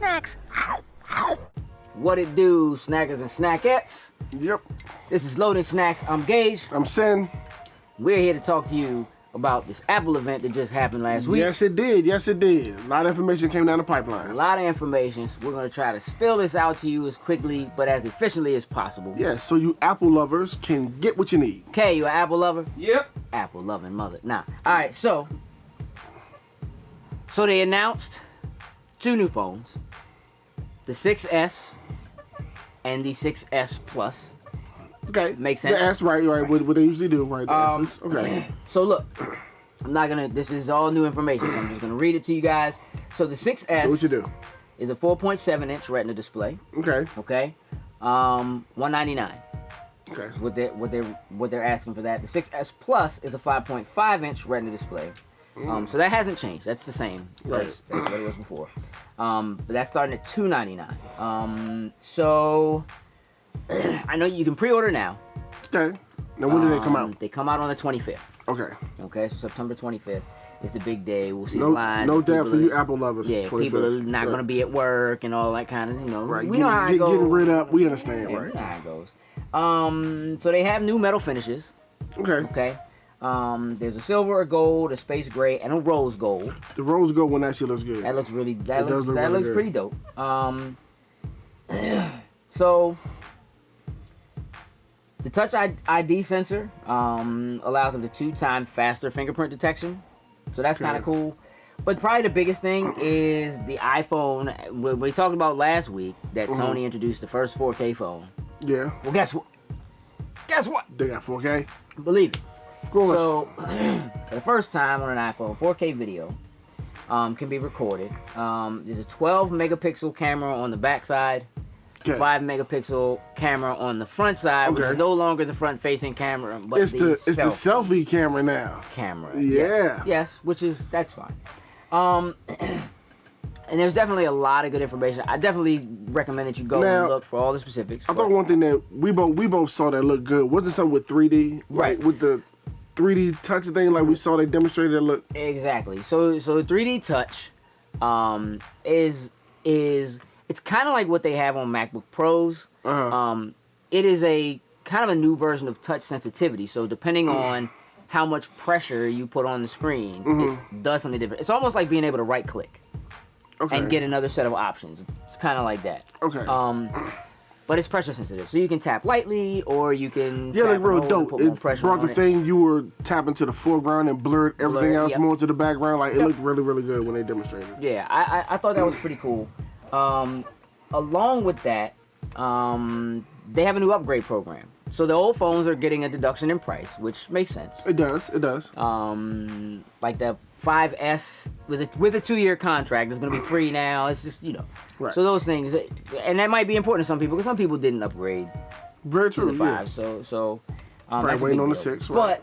snacks. What it do, snackers and snackettes? Yep. This is Loaded Snacks. I'm Gage. I'm Sin. We're here to talk to you about this Apple event that just happened last week. Yes, it did. Yes, it did. A lot of information came down the pipeline. A lot of information. So we're going to try to spill this out to you as quickly but as efficiently as possible. Yes, so you Apple lovers can get what you need. Okay, you an Apple lover? Yep. Apple loving mother. Nah. All right, so they announced two new phones, the 6S and the 6S Plus. Okay. Makes sense. The S, right. What they usually do, right? The S's. Okay. So look, I'm not gonna. This is all new information, so I'm just gonna read it to you guys. So the 6S. What you do? Is a 4.7-inch Retina display. Okay. Okay. $199. Okay. What they're asking for that. The 6S Plus is a 5.5-inch Retina display. So that hasn't changed. That's the same. That's what it was before. But that's starting at $299. So I know you can pre-order now. Okay. Now when do they come out? They come out on the 25th. Okay. Okay, so September 25th is the big day. We'll see No, the lines. no doubt for you Apple lovers. Yeah, 21st. people are not going to be at work and all that kind of, Right. We know how it goes. Getting rid of, we understand, Yeah, right? we know how it goes. So they have new metal finishes. Okay. Okay. There's a silver, a gold, a space gray, and a rose gold. The rose gold one actually looks good. That looks really. That does look really looks good. pretty dope. So the Touch ID sensor allows up to 2 times faster fingerprint detection. So that's kind of cool. But probably the biggest thing is the iPhone. We talked about last week that Sony introduced the first 4K phone. Yeah. Well, guess what? Guess what? They got 4K. Believe it. Of course. So, for the first time on an iPhone, 4K video can be recorded. There's a 12 megapixel camera on the back side, 5 megapixel camera on the front side, which is no longer the front-facing camera, but it's the selfie camera now. Yeah. Yes, that's fine. And there's definitely a lot of good information. I definitely recommend that you go and look for all the specifics. I thought one thing that we both saw that looked good wasn't something with 3D, right? With the 3D touch thing, like we saw they demonstrated that look. Exactly. So 3D touch is it's kind of like what they have on MacBook Pros. It is a kind of a new version of touch sensitivity. So depending on how much pressure you put on the screen, it does something different. It's almost like being able to right click and get another set of options. It's kind of like that. Okay. But it's pressure sensitive, so you can tap lightly or you can like tap real low dope. and put more It pressure brought on the it. thing you were tapping to the foreground and blurred everything else more to the background. Like it looked really, really good when they demonstrated. Yeah, I thought that was pretty cool. Along with that, they have a new upgrade program. So the old phones are getting a deduction in price, which makes sense. It does. Like the 5S with a 2-year contract is going to be free now. It's just Right. So those things, and that might be important to some people because some people didn't upgrade Very to true. the 5. So Right, waiting on the 6. Right. But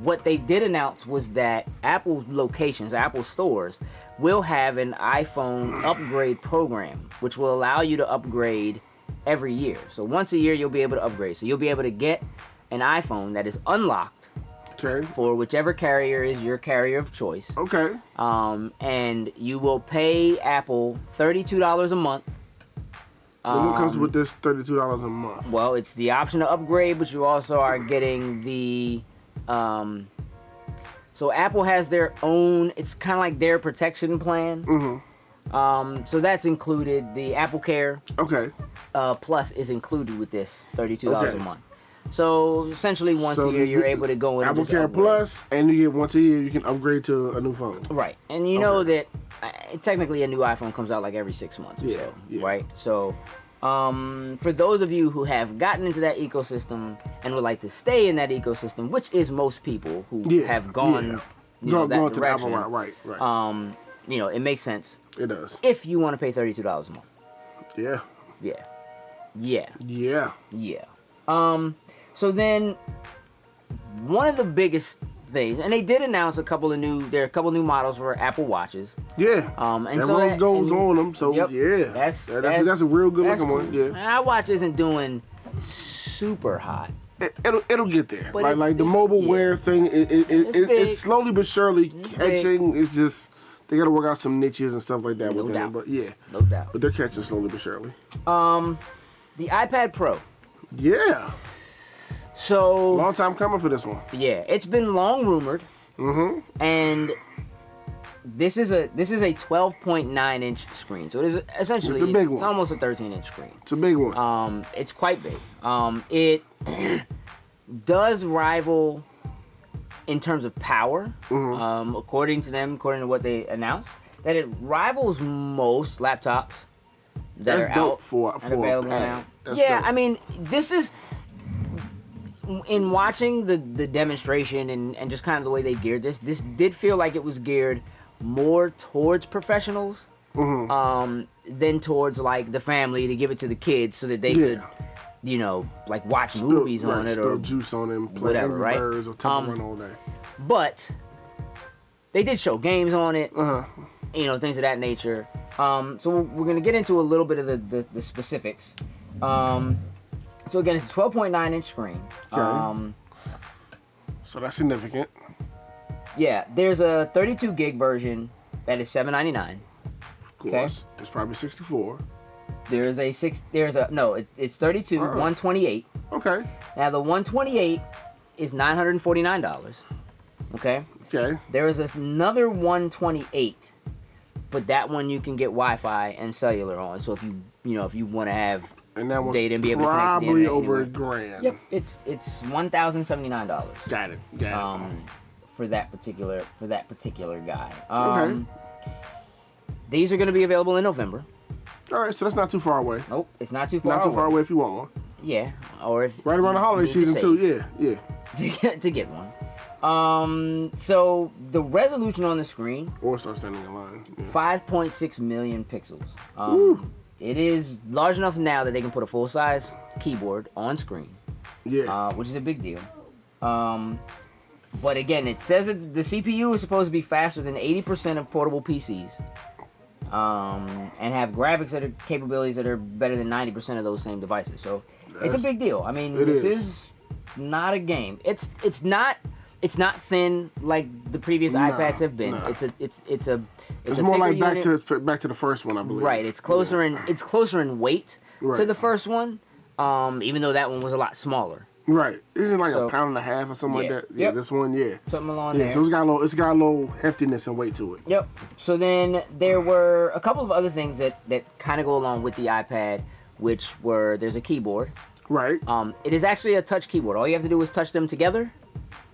what they did announce was that Apple locations, Apple stores, will have an iPhone upgrade program, which will allow you to upgrade every year. So once a year, you'll be able to upgrade. So you'll be able to get an iPhone that is unlocked for whichever carrier is your carrier of choice. Okay. And you will pay Apple $32 a month. What comes with this $32 a month? Well, it's the option to upgrade, but you also are getting the so Apple has their own, it's kind of like their protection plan. So that's included. The Apple Care Plus is included with this $32 a month. So essentially once a year you're able to go in Apple and just Care upgrade. Plus, and you get once a year you can upgrade to a new phone. Right. And you know that technically a new iPhone comes out like every 6 months or so, right? So for those of you who have gotten into that ecosystem and would like to stay in that ecosystem, which is most people who have gone that to the direction, Apple right. it makes sense. It does. If you want to pay $32 a month. Yeah. So then one of the biggest things, and they did announce there are a couple new models for Apple Watches. Yeah. And that so rose goes on them. So that's a real good looking cool. one. Yeah. Our watch isn't doing super hot. It'll get there. But Like the mobile wear thing, it's slowly but surely It's catching. It's just They got to work out some niches and stuff like that No with doubt. them. But yeah, No doubt. but they're catching slowly but surely. The iPad Pro. Yeah, So long time coming for this one. yeah, it's been long rumored, and this is a 12.9 inch screen. So it is essentially It's a big one. It's almost a 13-inch screen. It's a big one. It's quite big. It does rival in terms of power, according to what they announced, that it rivals most laptops that That's are dope out for and available a pad. now. That's Yeah, dope. I mean, this is in watching the demonstration and just kind of the way they geared this did feel like it was geared more towards professionals than towards like the family, to give it to the kids so that they could, you know, like watch movies on it or spill juice on them, play whatever, Angry right? Birds or Temple Run all day. But they did show games on it, Uh-huh. you know, things of that nature. So we're gonna get into a little bit of the specifics. So again, it's a 12.9 inch screen. Okay. So that's significant. Yeah, there's a 32 gig version that is $799. Of course, it's probably 64. It's 32, 128. Okay. Now the 128 is $949. Okay. Okay. There is another 128, but that one you can get Wi-Fi and cellular on. So if you want to have And that one's data and be able to connect to the probably internet over anywhere. $1,000. Yep, it's $1,079. Got it. For that particular guy. Okay. These are going to be available in November. All right, so that's not too far away. Nope, it's not too far. Not too far away if you want one. Yeah, or if Right around the holiday you need to season too. save Yeah. to get one. So the resolution on the screen, Or start standing in line. Yeah. 5.6 million pixels. Woo. It is large enough now that they can put a full-size keyboard on screen. Yeah. Which is a big deal. But again, it says that the CPU is supposed to be faster than 80% of portable PCs. And have graphics capabilities that are better than 90% of those same devices. So it's a big deal. I mean, this is not a game. It's not thin like the previous iPads have been. Nah. It's more like unit. back to the first one, I believe. Right. It's closer in weight to Right. the first one. Even though that one was a lot smaller. Right. Isn't it like So- a pound and a half or something Yeah. like that? Yeah. Yep. This one, yeah. Something along Yeah. there. So it's got a little heftiness and weight to it. Yep. So then there were a couple of other things that kind of go along with the iPad, which were there's a keyboard. Right. It is actually a touch keyboard. All you have to do is touch them together,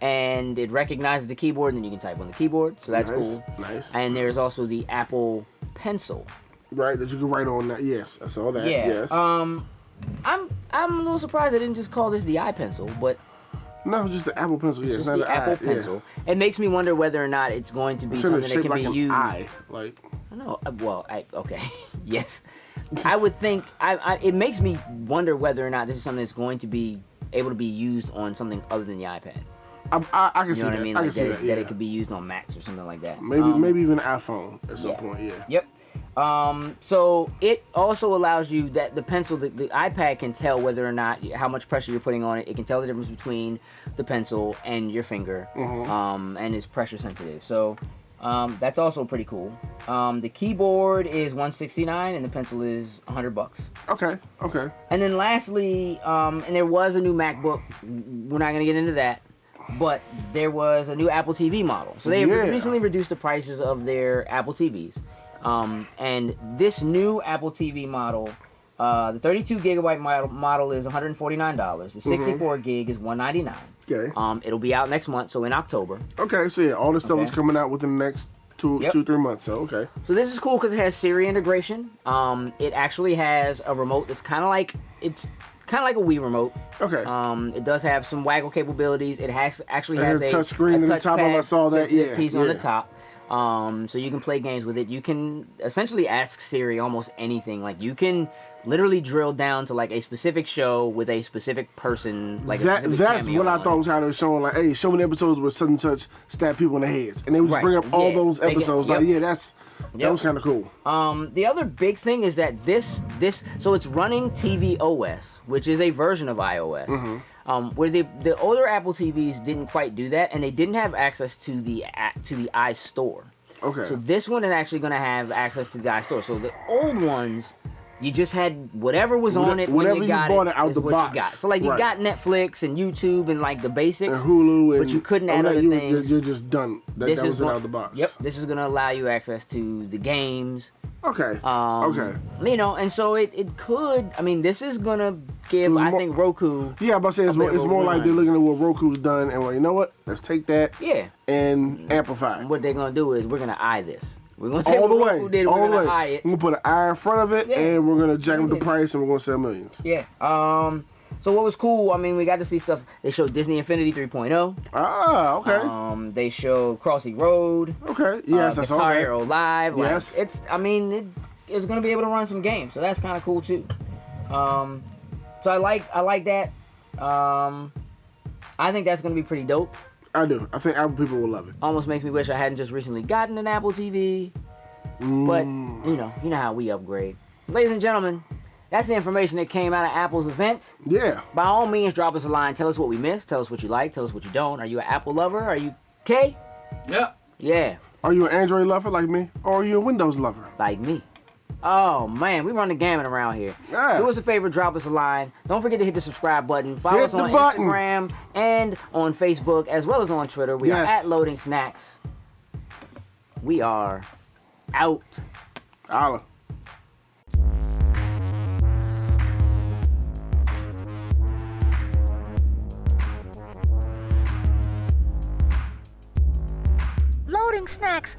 and it recognizes the keyboard, and then you can type on the keyboard. So that's Nice, cool. nice. And there's also the Apple Pencil. Right. That you can write on that. Yes. I saw that. Yeah. Yes. I'm a little surprised I didn't just call this the iPencil, but No, it's just the Apple Pencil. Yeah. it's It's just not the Apple eye. Pencil. It makes me wonder whether or not it's going to be Yeah. something It's that shaped can be like used. an eye. Like. I know. Well, okay. Yes. I would think. It makes me wonder whether or not this is something that's going to be able to be used on something other than the iPad. I can You see know what that. I mean? I Like can see that. Yeah. that it could be used on Macs or something like that. Maybe even an iPhone at some yeah. point. Yeah. Yep. So it also allows you that the pencil, the iPad can tell whether or not how much pressure you're putting on it. It can tell the difference between the pencil and your finger, and it's pressure sensitive. So that's also pretty cool. The keyboard is $169 and the pencil is $100. Okay. Okay. And then lastly, and there was a new MacBook. We're not gonna get into that. But there was a new Apple TV model. So they recently reduced the prices of their Apple TVs. And this new Apple TV model, the 32 gigabyte model is $149. The 64 gig is $199. Okay. It'll be out next month, so in October. Okay. So yeah, all this stuff is Okay. coming out within the next 2-3 months. So okay. So this is cool because it has Siri integration. It actually has a remote that's kind of like a Wii remote. Okay. It does have some waggle capabilities. It actually And has a a touch screen in the top. I saw that. Yeah. piece on the top. So you can play games with it. You can essentially ask Siri almost anything. Like you can literally drill down to like a specific show with a specific person. Like That's what I thought was how they were showing. Like, hey, show me the episodes where such and such stab people in the heads, and they would just bring up all those episodes. Like, yeah, that was kind of cool. The other big thing is that so it's running TV OS, which is a version of iOS. Where the older Apple TVs didn't quite do that, and they didn't have access to the iStore. Okay. So this one is actually going to have access to the iStore. So the old ones, you just had whatever was on it. Whatever when you got bought it out the what box. You got. So like you got Netflix and YouTube and like the basics. And Hulu. But you couldn't add other things. You're just done. That was it out the box. Yep. This is going to allow you access to the games. Okay. Okay. You know, and so it could. I mean, this is gonna give. I think Roku. Yeah, but I say it's more like they're looking at what Roku's done, and well, you know what? Let's take that. Yeah. And amplify. And what they're gonna do is we're gonna eye this. We're gonna take all the what way. Roku did. All We're the gonna way. eye it. We're gonna put an eye in front of it, and we're gonna jack up the price, and we're gonna sell millions. Yeah. So what was cool? I mean, we got to see stuff. They showed Disney Infinity 3.0. Ah, okay. They showed Crossy Road. Okay. Yes, I saw Guitar that. Hero Live. Yes. Like, it's. I mean, it's gonna be able to run some games, so that's kind of cool too. So I like that. I think that's gonna be pretty dope. I do. I think Apple people will love it. Almost makes me wish I hadn't just recently gotten an Apple TV. But you know how we upgrade. Ladies and gentlemen, that's the information that came out of Apple's event. Yeah. By all means, drop us a line. Tell us what we missed. Tell us what you like. Tell us what you don't. Are you an Apple lover? Are you K? Yeah. Yeah. Are you an Android lover like me? Or are you a Windows lover? Like me. Oh, man. We run the gamut around here. Yeah. Do us a favor. Drop us a line. Don't forget to hit the subscribe button. Follow Hit us on the button. Instagram and on Facebook, as well as on Twitter. We are at Loading Snacks. We are out. Holla. Loading Snacks